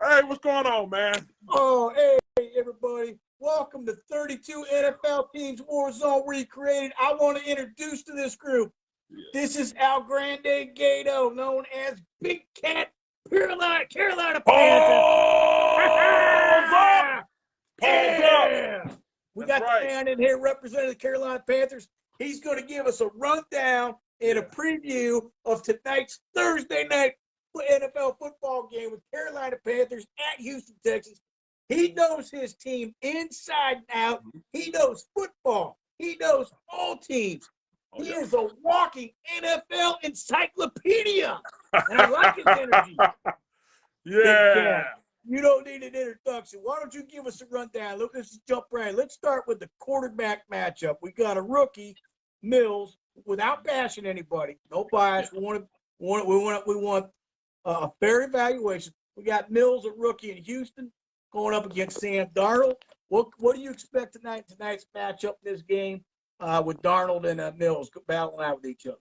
Hey, what's going on, man? Oh, hey, everybody. Welcome to 32 NFL Teams War Zone Recreated. I want to introduce to this group. This is Al Grande Gato, known as Big Cat Carolina Panthers. Pulls up. We That's got right. the man in here representing the Carolina Panthers. He's going to give us a rundown and a preview of tonight's Thursday night NFL football game with Carolina Panthers at Houston Texans. He knows his team inside and out. He knows football. He knows all teams. He is a walking NFL encyclopedia. And I like his energy. Yeah. You don't need an introduction. Why don't you give us a rundown? Look, let's jump right in. Let's start with the quarterback matchup. We got a rookie, Mills, without bashing anybody. No bias. We want a fair evaluation. We got Mills, a rookie in Houston, going up against Sam Darnold. What do you expect tonight's matchup in this game with Darnold and Mills battling out with each other?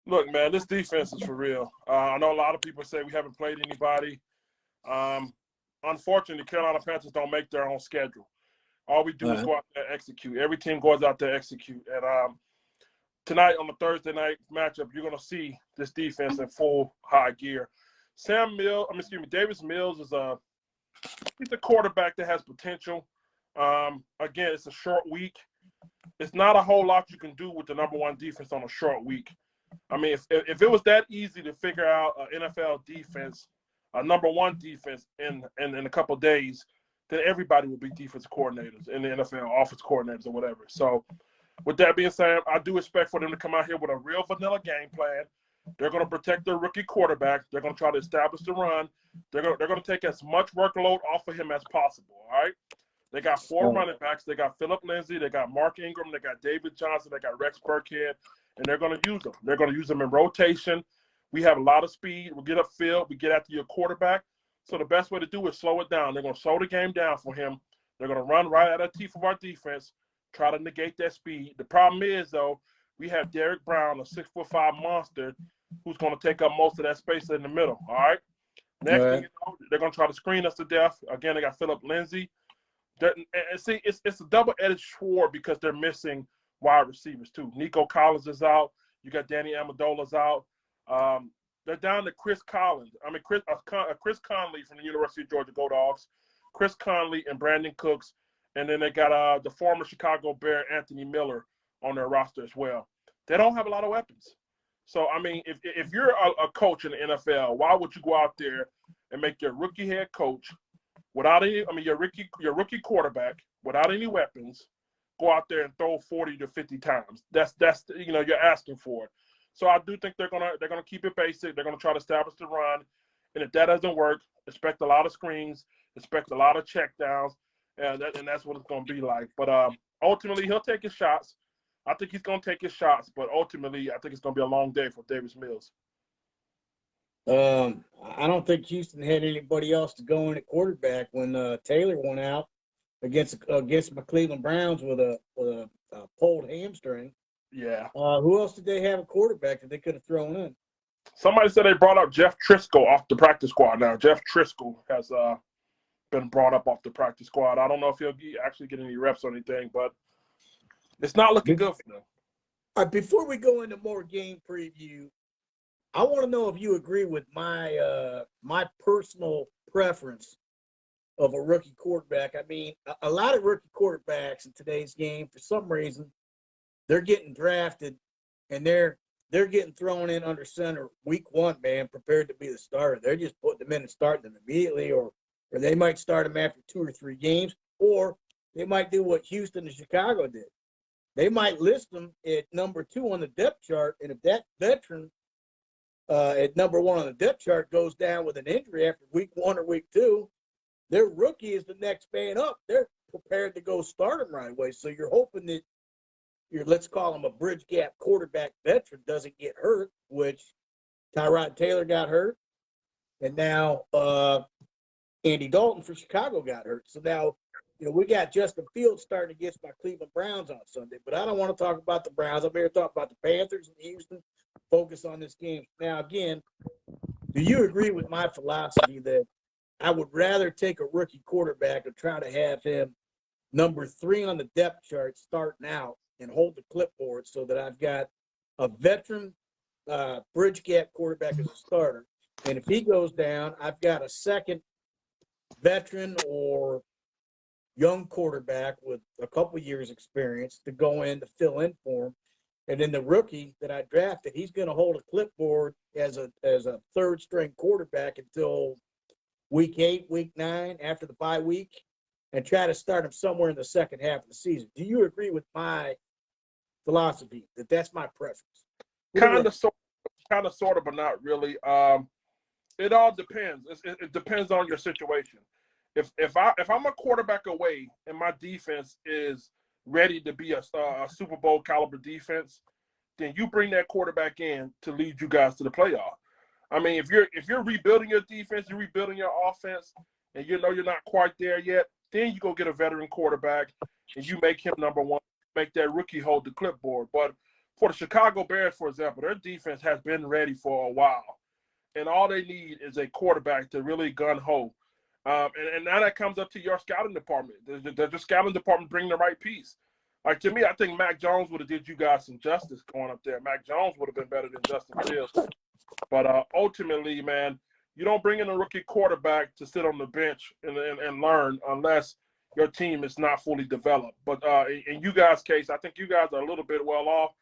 Look, man, this defense is for real. I know a lot of people say we haven't played anybody. Unfortunately, the Carolina Panthers don't make their own schedule. All we do is go out there and execute. Every team goes out there and execute. And tonight on the Thursday night matchup, you're going to see this defense in full high gear. Davis Mills is he's a quarterback that has potential. Again, it's a short week. It's not a whole lot you can do with the number one defense on a short week. I mean, if it was that easy to figure out an NFL defense, a number one defense in a couple of days, then everybody would be defensive coordinators in the NFL, offense coordinators or whatever. So with that being said, I do expect for them to come out here with a real vanilla game plan. They're going to protect their rookie quarterback. They're going to try to establish the run. They're going to take as much workload off of him as possible, all right? They got four running backs. They got Phillip Lindsay. They got Mark Ingram. They got David Johnson. They got Rex Burkhead. And they're going to use them. They're going to use them in rotation. We have a lot of speed. We get upfield. We get after your quarterback. So the best way to do is slow it down. They're going to slow the game down for him. They're going to run right out of the teeth of our defense, try to negate that speed. The problem is, though, we have Derek Brown, a 6'5" monster, who's going to take up most of that space in the middle, all right? Next thing you know, they're going to try to screen us to death. Again, they got Phillip Lindsay. See, it's a double-edged sword because they're missing wide receivers, too. Nico Collins is out. You got Danny Amendola's out. They're down to Chris Conley from the University of Georgia Go Dogs, Chris Conley and Brandon Cooks, and then they got the former Chicago Bear Anthony Miller on their roster as well. They don't have a lot of weapons. So, I mean, if you're a coach in the NFL, why would you go out there and make your rookie head coach your rookie quarterback without any weapons go out there and throw 40 to 50 times? That's you're asking for it. So I do think they're gonna keep it basic. They're gonna try to establish the run, and if that doesn't work, expect a lot of screens, expect a lot of checkdowns, and that's what it's gonna be like. But ultimately, he'll take his shots. I think he's gonna take his shots, but ultimately, I think it's gonna be a long day for Davis Mills. I don't think Houston had anybody else to go in at quarterback when Taylor went out against my Cleveland Browns with a pulled hamstring. Yeah. Who else did they have a quarterback that they could have thrown in? Somebody said they brought up Jeff Triscoe off the practice squad. Now Jeff Triscoe has been brought up off the practice squad. I don't know if he'll actually get any reps or anything, but it's not looking good for them. Before we go into more game preview, I want to know if you agree with my personal preference of a rookie quarterback. I mean, a lot of rookie quarterbacks in today's game, for some reason, they're getting drafted and they're getting thrown in under center week one, man, prepared to be the starter. They're just putting them in and starting them immediately, or they might start them after 2 or 3 games, or they might do what Houston and Chicago did. They might list them at number 2 on the depth chart, and if that veteran at number 1 on the depth chart goes down with an injury after week 1 or week 2, their rookie is the next man up. They're prepared to go start him right away. So you're hoping that let's call him a bridge gap quarterback veteran doesn't get hurt, which Tyrod Taylor got hurt, and now Andy Dalton for Chicago got hurt. So now, we got Justin Fields starting against my Cleveland Browns on Sunday, but I don't want to talk about the Browns. I'm here to talk about the Panthers and Houston. Focus on this game. Now, again, do you agree with my philosophy that I would rather take a rookie quarterback and try to have him number 3 on the depth chart starting out and hold the clipboard so that I've got a veteran bridge gap quarterback as a starter. And if he goes down, I've got a second veteran or young quarterback with a couple years experience to go in to fill in for him. And then the rookie that I drafted, he's going to hold a clipboard as a third string quarterback until week 8, week 9, after the bye week, and try to start him somewhere in the second half of the season. Do you agree with my philosophy that that's my preference? Kind of, sort of, but not really. It all depends. It depends on your situation. If I'm a quarterback away and my defense is ready to be a Super Bowl caliber defense, then you bring that quarterback in to lead you guys to the playoff. I mean, if you're rebuilding your defense, you're rebuilding your offense, and you know you're not quite there yet, then you go get a veteran quarterback and you make him number 1, make that rookie hold the clipboard. But for the Chicago Bears, for example, their defense has been ready for a while, and all they need is a quarterback to really gun-ho. And now that comes up to your scouting department. Does your scouting department bring the right piece? Like, to me, I think Mac Jones would have did you guys some justice going up there. Mac Jones would have been better than Justin Fields. But ultimately, man, you don't bring in a rookie quarterback to sit on the bench and learn unless your team is not fully developed. But in you guys' case, I think you guys are a little bit well off.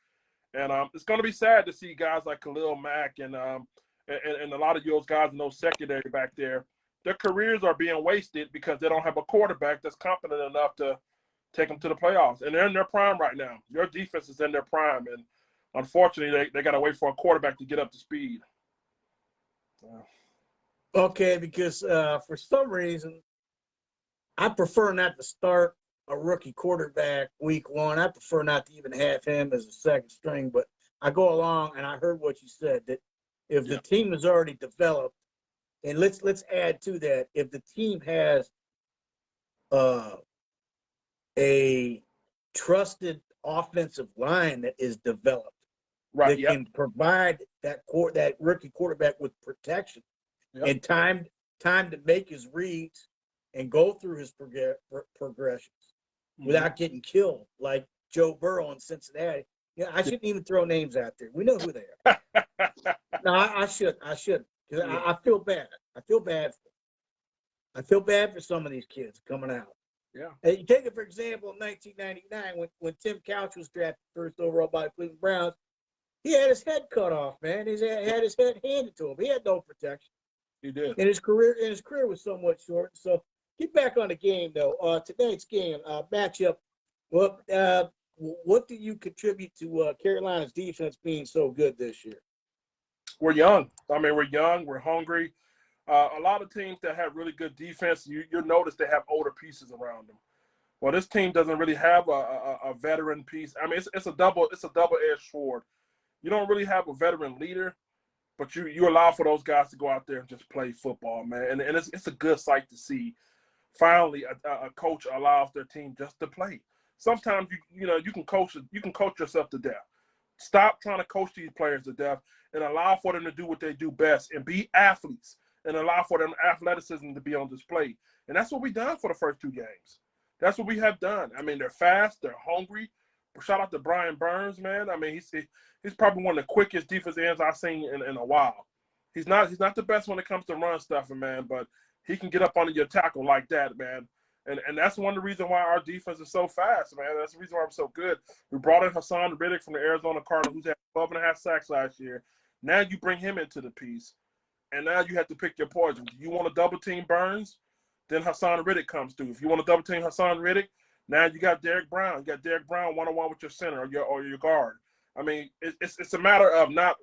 And it's going to be sad to see guys like Khalil Mack and a lot of those guys in those secondary back there. Their careers are being wasted because they don't have a quarterback that's competent enough to take them to the playoffs. And they're in their prime right now. Your defense is in their prime. And unfortunately, they got to wait for a quarterback to get up to speed. Okay, because for some reason, I prefer not to start a rookie quarterback week 1. I prefer not to even have him as a second string. But I go along, and I heard what you said, that if the team is already developed, and let's add to that, if the team has a trusted offensive line that is developed, that can provide that rookie quarterback with protection and time to make his reads and go through his progressions without getting killed, like Joe Burrow in Cincinnati. Yeah, I shouldn't even throw names out there. We know who they are. No, I shouldn't. Because I feel bad. I feel bad for some of these kids coming out. Yeah. And you take it, for example, in 1999 when Tim Couch was drafted first overall by the Cleveland Browns, he had his head cut off, man. He had his head handed to him. He had no protection. He did. And his career was somewhat short. So get back on the game, though. Tonight's game matchup. Well, what do you contribute to Carolina's defense being so good this year? We're young. I mean, we're young. We're hungry. A lot of teams that have really good defense, you'll notice they have older pieces around them. Well, this team doesn't really have a veteran piece. I mean, it's a double-edged sword. You don't really have a veteran leader, but you allow for those guys to go out there and just play football, man. And it's a good sight to see. Finally, a coach allows their team just to play. Sometimes you can coach yourself to death. Stop trying to coach these players to death and allow for them to do what they do best and be athletes and allow for them athleticism to be on display. And that's what we've done for the first 2 games. That's what we have done. I mean, they're fast, they're hungry. Shout out to Brian Burns, man. I mean, he's probably one of the quickest defensive ends I've seen in a while. He's not the best when it comes to run stuffing, man, but he can get up under your tackle like that, man. And that's one of the reasons why our defense is so fast, man. That's the reason why we're so good. We brought in Hassan Reddick from the Arizona Cardinals, who's had 12.5 sacks last year. Now you bring him into the piece, and now you have to pick your poison. Do you want to double-team Burns? Then Hassan Reddick comes through. If you want to double-team Hassan Reddick, now you got Derek Brown. You got Derek Brown one-on-one with your center or your guard. I mean, it's a matter of not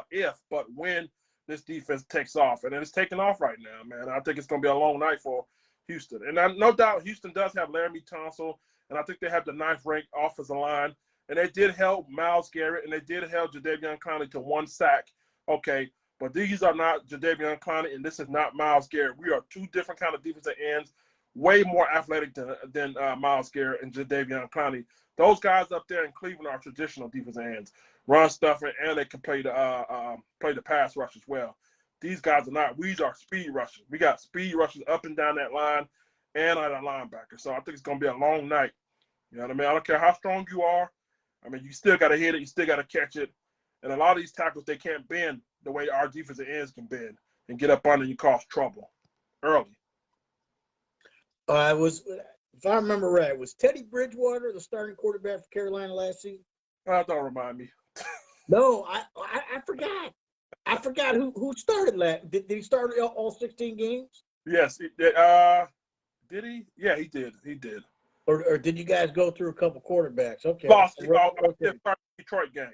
if, but when this defense takes off. And it's taking off right now, man. I think it's going to be a long night for Houston. And no doubt Houston does have Laramie Tunsil, and I think they have the 9th-ranked offensive line. And they did help Myles Garrett, and they did help Jadeveon Clowney to 1 sack. Okay, but these are not Jadeveon Clowney, and this is not Myles Garrett. We are 2 different kind of defensive ends, way more athletic than Myles Garrett and Jadeveon Clowney. Those guys up there in Cleveland are traditional defensive ends, run stuffing, and they can play the pass rush as well. These guys are not. We are speed rushers. We got speed rushers up and down that line and on our linebacker. So I think it's going to be a long night. You know what I mean? I don't care how strong you are. I mean, you still got to hit it. You still got to catch it. And a lot of these tackles, they can't bend the way our defensive ends can bend and get up under you, cause trouble early. If I remember right, was Teddy Bridgewater the starting quarterback for Carolina last season? Don't remind me. No, I forgot. I forgot who started last. Did he start all 16 games? Yes. Did he? Yeah, he did. He did. Or did you guys go through a couple quarterbacks? Okay. The Detroit game.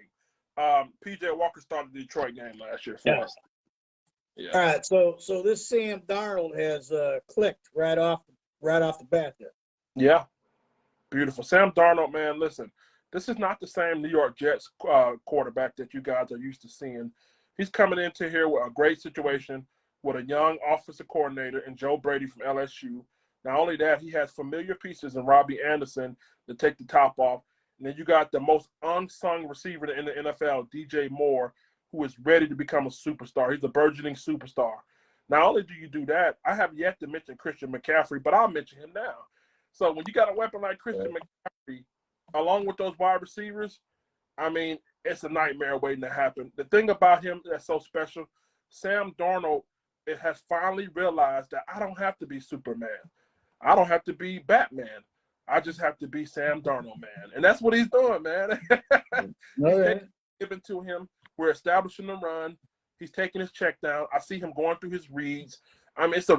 P.J. Walker started the Detroit game last year for us. Yeah. All right. So this Sam Darnold has clicked right off the bat there. Yeah. Beautiful. Sam Darnold, man, listen, this is not the same New York Jets quarterback that you guys are used to seeing. He's coming into here with a great situation with a young offensive coordinator and Joe Brady from LSU. Not only that, he has familiar pieces in Robbie Anderson to take the top off. And then you got the most unsung receiver in the NFL, DJ Moore, who is ready to become a superstar. He's a burgeoning superstar. Not only do you do that, I have yet to mention Christian McCaffrey, but I'll mention him now. So when you got a weapon like Christian McCaffrey, along with those wide receivers, I mean, it's a nightmare waiting to happen. The thing about him that's so special, Sam Darnold, it has finally realized that I don't have to be Superman. I don't have to be Batman. I just have to be Sam Darnold, man. And that's what he's doing, man. He's given to him. We're establishing the run. He's taking his check down. I see him going through his reads. I mean, it's a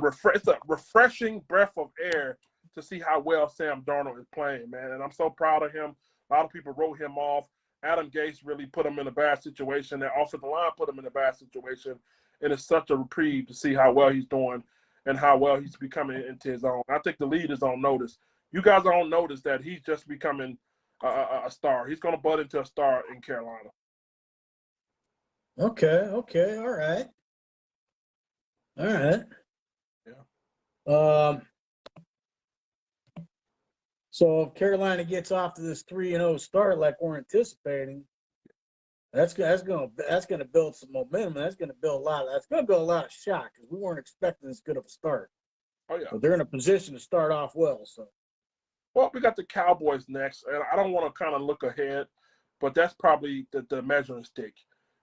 refreshing breath of air to see how well Sam Darnold is playing, man. And I'm so proud of him. A lot of people wrote him off. Adam Gase really put him in a bad situation. That offensive line put him in a bad situation. And it's such a reprieve to see how well he's doing and how well he's becoming into his own. I think the lead is on notice. You guys are on notice that he's just becoming a star. He's going to butt into a star in Carolina. Okay, all right. Yeah. So if Carolina gets off to this 3-0 start like we're anticipating, that's gonna build some momentum. That's gonna build a lot of shock because we weren't expecting this good of a start. Oh yeah. So they're in a position to start off well. So. Well, we got the Cowboys next, and I don't want to kind of look ahead, but that's probably the measuring stick.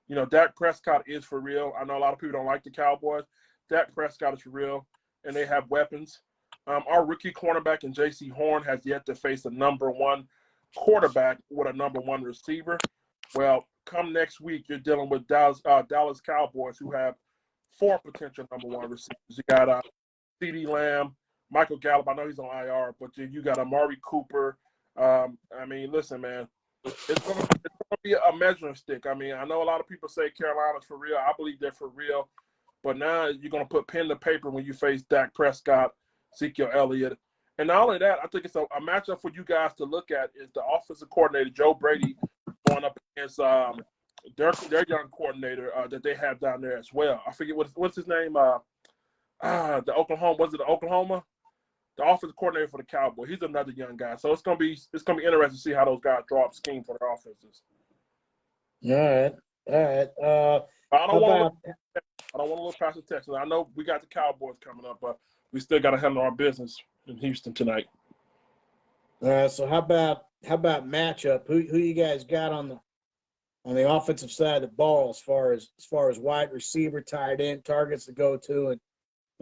You know, Dak Prescott is for real. I know a lot of people don't like the Cowboys. Dak Prescott is for real, and they have weapons. Our rookie cornerback in J.C. Horn has yet to face a number one quarterback with a number one receiver. Well, come next week, you're dealing with Dallas Cowboys, who have 4 potential number one receivers. You got CeeDee Lamb, Michael Gallup. I know he's on IR, but you got Amari Cooper. I mean, listen, man, it's going to be a measuring stick. I mean, I know a lot of people say Carolina's for real. I believe they're for real. But now you're going to put pen to paper when you face Dak Prescott, Ezekiel Elliott. And not only that, I think it's a matchup for you guys to look at is the offensive coordinator, Joe Brady, going up against their young coordinator that they have down there as well. I forget what's his name. The Oklahoma, was it Oklahoma? The offensive coordinator for the Cowboys. He's another young guy. So it's gonna be interesting to see how those guys draw up scheme for their offenses. All right. I don't want to look past the Texans. I know we got the Cowboys coming up, but we still got to handle our business in Houston tonight. So how about matchup? Who you guys got on the offensive side of the ball as far as wide receiver, tight end, targets to go to,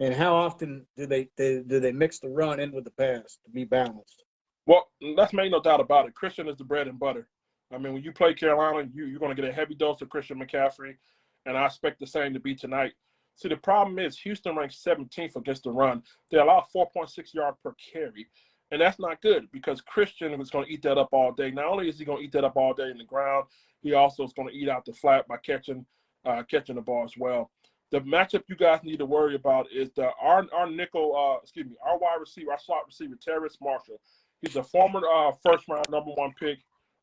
and how often do they mix the run in with the pass to be balanced? Well, let's make no doubt about it. Christian is the bread and butter. I mean, when you play Carolina, you're going to get a heavy dose of Christian McCaffrey, and I expect the same to be tonight. See, the problem is Houston ranks 17th against the run. They allow 4.6 yards per carry, and that's not good because Christian is going to eat that up all day. Not only is he going to eat that up all day in the ground, he also is going to eat out the flat by catching the ball as well. The matchup you guys need to worry about is our wide receiver, our slot receiver, Terrace Marshall. He's a former first-round number 1 pick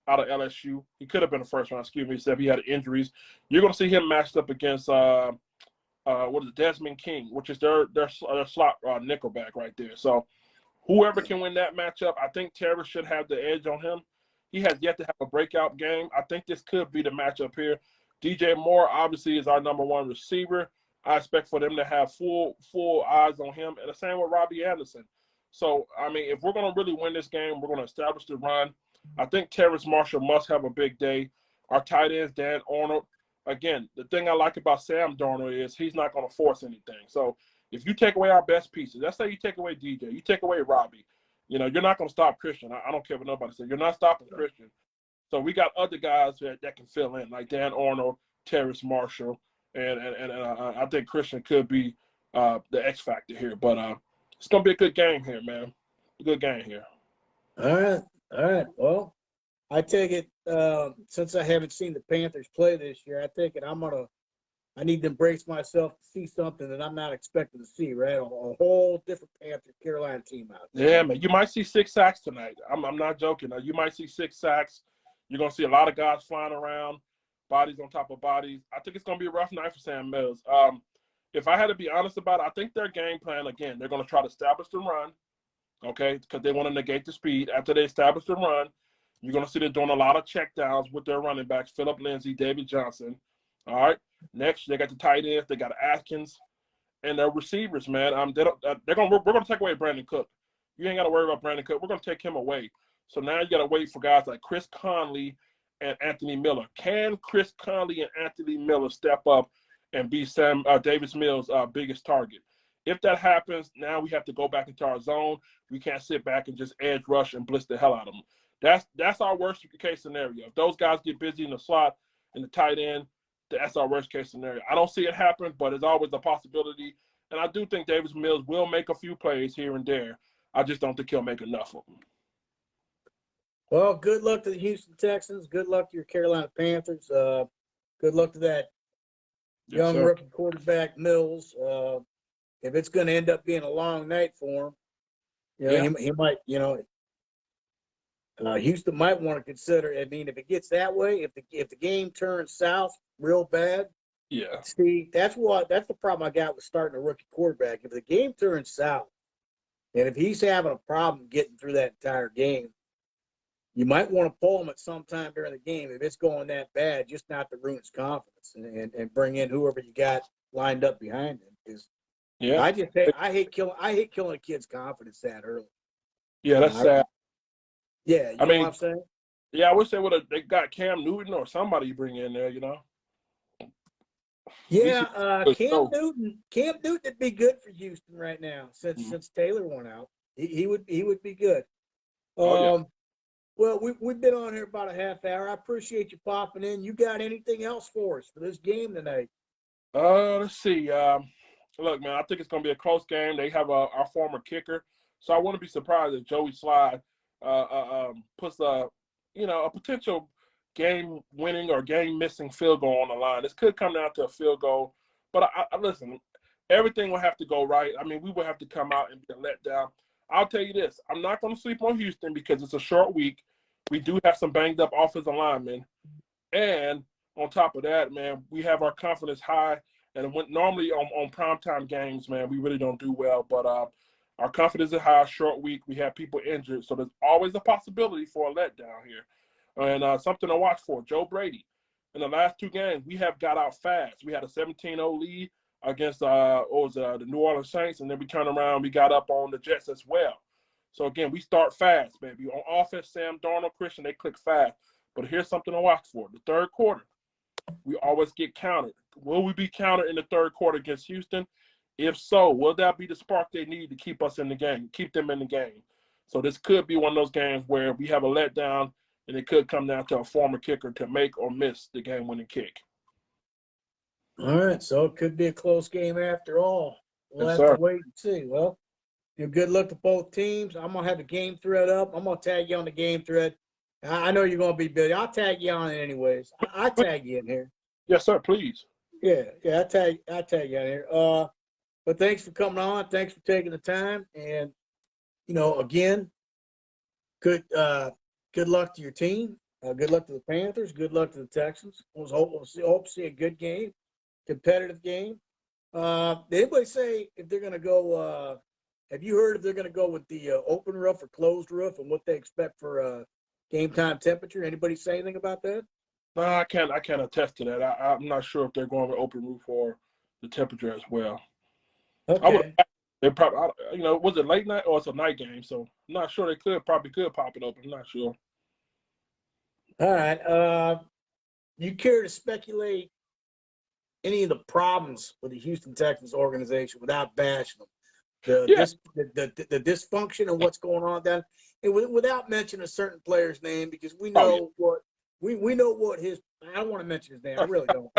out of LSU. He could have been a first-round, except he had injuries. You're going to see him matched up against Desmond King, which is their slot nickelback right there. So whoever can win that matchup, I think Terrace should have the edge on him. He has yet to have a breakout game. I think this could be the matchup here. DJ Moore obviously is our number 1 receiver. I expect for them to have full eyes on him, and the same with Robbie Anderson. So, I mean, if we're going to really win this game, we're going to establish the run. I think Terrace Marshall must have a big day. Our tight ends, Dan Arnold. Again, the thing I like about Sam Darnold is he's not going to force anything. So if you take away our best pieces, let's say you take away DJ, you take away Robbie, you're not going to stop Christian. I don't care what nobody says. You're not stopping Christian. So we got other guys that can fill in, like Dan Arnold, Terrace Marshall, and I think Christian could be the X factor here. But it's going to be a good game here, man. A good game here. All right. Well, I take it since I haven't seen the Panthers play this year, I think I need to brace myself to see something that I'm not expecting to see, right? A whole different Panther Carolina team out there. Yeah, man. You might see 6 sacks tonight. I'm not joking. You might see 6 sacks. You're going to see a lot of guys flying around, bodies on top of bodies. I think it's going to be a rough night for Sam Mills. If I had to be honest about it, I think their game plan, again, they're going to try to establish the run, okay, because they want to negate the speed. After they establish the run, you're going to see them doing a lot of checkdowns with their running backs, Phillip Lindsay, David Johnson. All right. Next, they got the tight ends. They got Atkins, and their receivers, man. We're going to take away Brandon Cook. You ain't got to worry about Brandon Cook. We're going to take him away. So now you got to wait for guys like Chris Conley and Anthony Miller. Can Chris Conley and Anthony Miller step up and be Davis Mills' biggest target? If that happens, now we have to go back into our zone. We can't sit back and just edge rush and blitz the hell out of them. That's our worst case scenario. If those guys get busy in the slot and the tight end, that's our worst case scenario. I don't see it happen, but it's always a possibility. And I do think Davis Mills will make a few plays here and there. I just don't think he'll make enough of them. Well, good luck to the Houston Texans. Good luck to your Carolina Panthers. Good luck to that young rookie quarterback Mills. If it's going to end up being a long night for him, he might, Houston might want to consider. I mean, if it gets that way, if the game turns south real bad, see, that's the problem I got with starting a rookie quarterback. If the game turns south, and if he's having a problem getting through that entire game, you might want to pull him at some time during the game if it's going that bad, just not to ruin his confidence and bring in whoever you got lined up behind him. Because I hate killing a kid's confidence that early. Yeah, that's sad. Yeah, you know what I'm saying? Yeah, I wish they got Cam Newton or somebody you bring in there, Yeah, Cam Newton would be good for Houston right now since Taylor went out. He would be good. Well, we've been on here about a half hour. I appreciate you popping in. You got anything else for us for this game tonight? Let's see. Look, man, I think it's going to be a close game. They have our former kicker, so I wouldn't be surprised if Joey Slye puts a potential game-winning or game-missing field goal on the line. This could come down to a field goal, but I listen. Everything will have to go right. I mean, we will have to come out and be a letdown. I'll tell you this. I'm not going to sleep on Houston because it's a short week. We do have some banged-up offensive linemen. And on top of that, man, we have our confidence high. And normally on primetime games, man, we really don't do well. But our confidence is high, short week. We have people injured. So there's always a possibility for a letdown here. And something to watch for, Joe Brady. In the last 2 games, we have got out fast. We had a 17-0 lead against the New Orleans Saints, and then we turned around, we got up on the Jets as well. So, again, we start fast, baby. On offense, Sam Darnold, Christian, they click fast. But here's something to watch for. The third quarter, we always get countered. Will we be countered in the third quarter against Houston? If so, will that be the spark they need to keep us in the game, keep them in the game? So this could be one of those games where we have a letdown, and it could come down to a former kicker to make or miss the game-winning kick. All right, so it could be a close game after all. We'll have to wait and see. Well, good luck to both teams. I'm going to have the game thread up. I'm going to tag you on the game thread. I know you're going to be busy. I'll tag you on it anyways. I tag you in here. Yes, sir, please. Yeah, I tag you on here. But thanks for coming on. Thanks for taking the time. And, again, good luck to your team. Good luck to the Panthers. Good luck to the Texans. Hope to see a good game. Competitive game. Did anybody say if they're going to go? Have you heard if they're going to go with the open roof or closed roof and what they expect for game time temperature? Anybody say anything about that? No, I can't attest to that. I'm not sure if they're going with open roof or the temperature as well. Okay. They probably, was it late night or it's a night game? So I'm not sure. They probably could pop it open. I'm not sure. All right. You care to speculate any of the problems with the Houston Texans organization without bashing them? The dysfunction and what's going on down, and without mentioning a certain player's name, because we know what his. I don't want to mention his name. I really don't.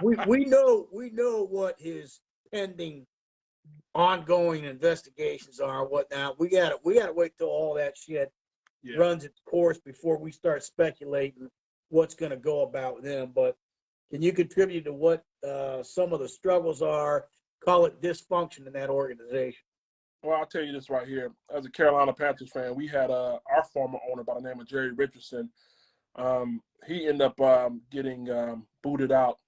we know what his pending ongoing investigations are and whatnot. We gotta wait till all that shit runs its course before we start speculating what's going to go about with him. But can you contribute to what some of the struggles are? Call it dysfunction in that organization. Well, I'll tell you this right here. As a Carolina Panthers fan, we had our former owner by the name of Jerry Richardson. He ended up getting booted out.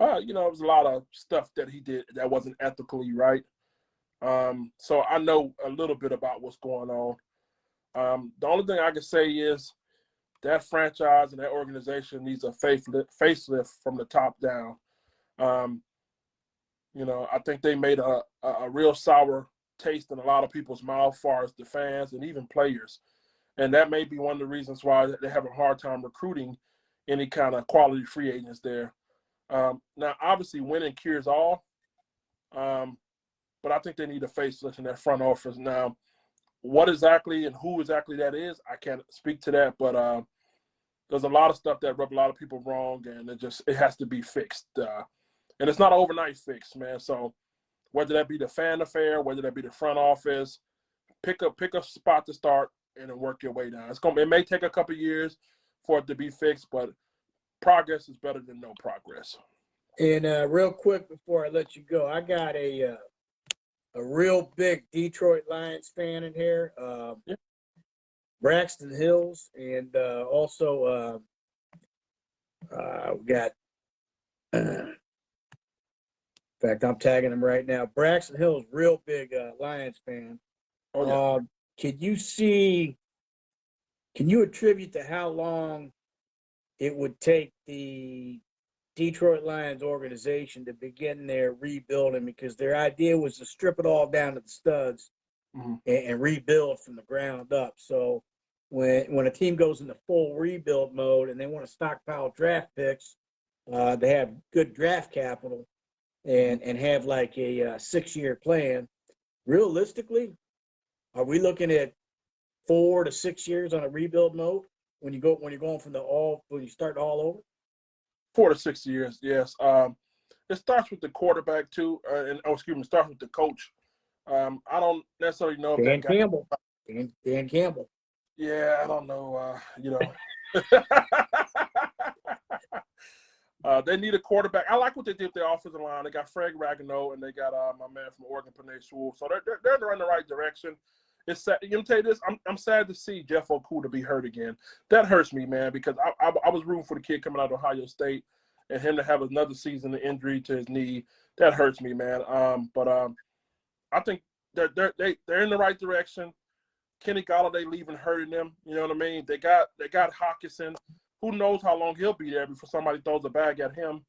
It was a lot of stuff that he did that wasn't ethically right. So I know a little bit about what's going on. The only thing I can say is that franchise and that organization needs a facelift from the top down. I think they made a real sour taste in a lot of people's mouth, as far as the fans and even players. And that may be one of the reasons why they're having a hard time recruiting any kind of quality free agents there. Now, obviously, winning cures all, but I think they need a facelift in that front office. Now, what exactly and who exactly that is, I can't speak to that, but there's a lot of stuff that rub a lot of people wrong, and it has to be fixed. And it's not an overnight fix, man. So whether that be the fan affair, whether that be the front office, pick a spot to start and then work your way down. It may take a couple of years for it to be fixed, but progress is better than no progress. And real quick before I let you go, I got a real big Detroit Lions fan in here, Braxton Hills, and also we got. In fact, I'm tagging him right now. Braxton Hills, real big Lions fan. Oh, yeah. Can you attribute to how long it would take the Detroit Lions organization to begin their rebuilding? Because their idea was to strip it all down to the studs and rebuild from the ground up. So when a team goes into full rebuild mode and they want to stockpile draft picks, they have good draft capital and have like a 6-year plan. Realistically, are we looking at 4 to 6 years on a rebuild mode when you're going from when you start all over? 4 to 6 years, yes. It starts with the quarterback too, starts with the coach. I don't necessarily know if Dan Campbell. Dan Campbell. Yeah, I don't know. They need a quarterback. I like what they did with their offensive line. They got Fred Ragnow and they got my man from Oregon, Panay Sewell. So they're in the right direction. It's sad. You know, tell you this. I'm sad to see Jeff Okudah be hurt again. That hurts me, man, because I was rooting for the kid coming out of Ohio State, and him to have another season of injury to his knee. That hurts me, man. But I think they're in the right direction. Kenny Golladay leaving hurting them. You know what I mean? They got Hawkinson. Who knows how long he'll be there before somebody throws a bag at him.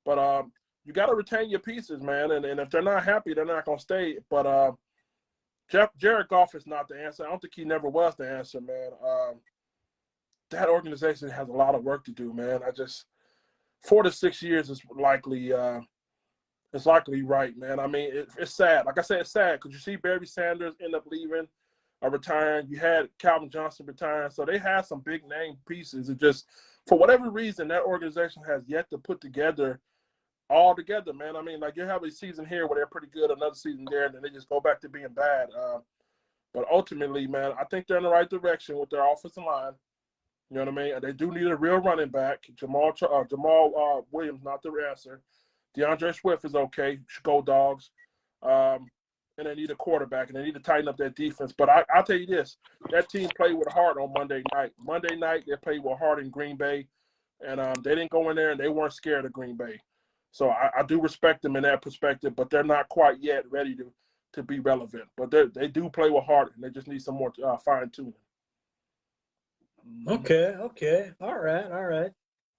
But you got to retain your pieces, man. And if they're not happy, they're not going to stay. But Jared Goff is not the answer. I don't think he never was the answer, man. That organization has a lot of work to do, man. 4 to 6 years is likely right, man. I mean, it's sad. Like I said, it's sad because you see Barry Sanders end up leaving, retiring. You had Calvin Johnson retiring. So they had some big name pieces. It just, for whatever reason, that organization has yet to put together all together, man. I mean, like you have a season here where they're pretty good, another season there, and then they just go back to being bad. But ultimately, man, I think they're in the right direction with their offensive line. You know what I mean? And they do need a real running back. Jamal Williams, not the answer. DeAndre Swift is okay. Should go Dogs. And they need a quarterback, and they need to tighten up that defense. But I'll tell you this. That team played with heart on Monday night. Monday night, they played with heart in Green Bay, and they didn't go in there, and they weren't scared of Green Bay. So I do respect them in that perspective, but they're not quite yet ready to be relevant. But they do play with heart, and they just need some more fine-tuning. Okay. All right.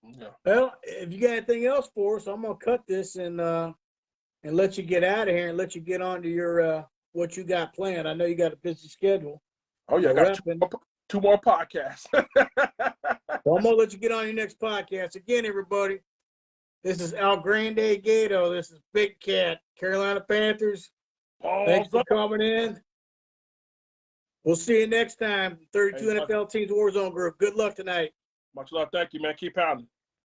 Yeah. Well, if you got anything else for us, I'm going to cut this and and let you get out of here and let you get on to your what you got planned. I know you got a busy schedule. Oh, yeah, I got two more podcasts. Well, I'm going to let you get on your next podcast. Again, everybody, this is El Grande Gato. This is Big Cat, Carolina Panthers. Thanks for coming in. We'll see you next time. 32 NFL Teams Warzone Group. Good luck tonight. Much love. Thank you, man. Keep pounding.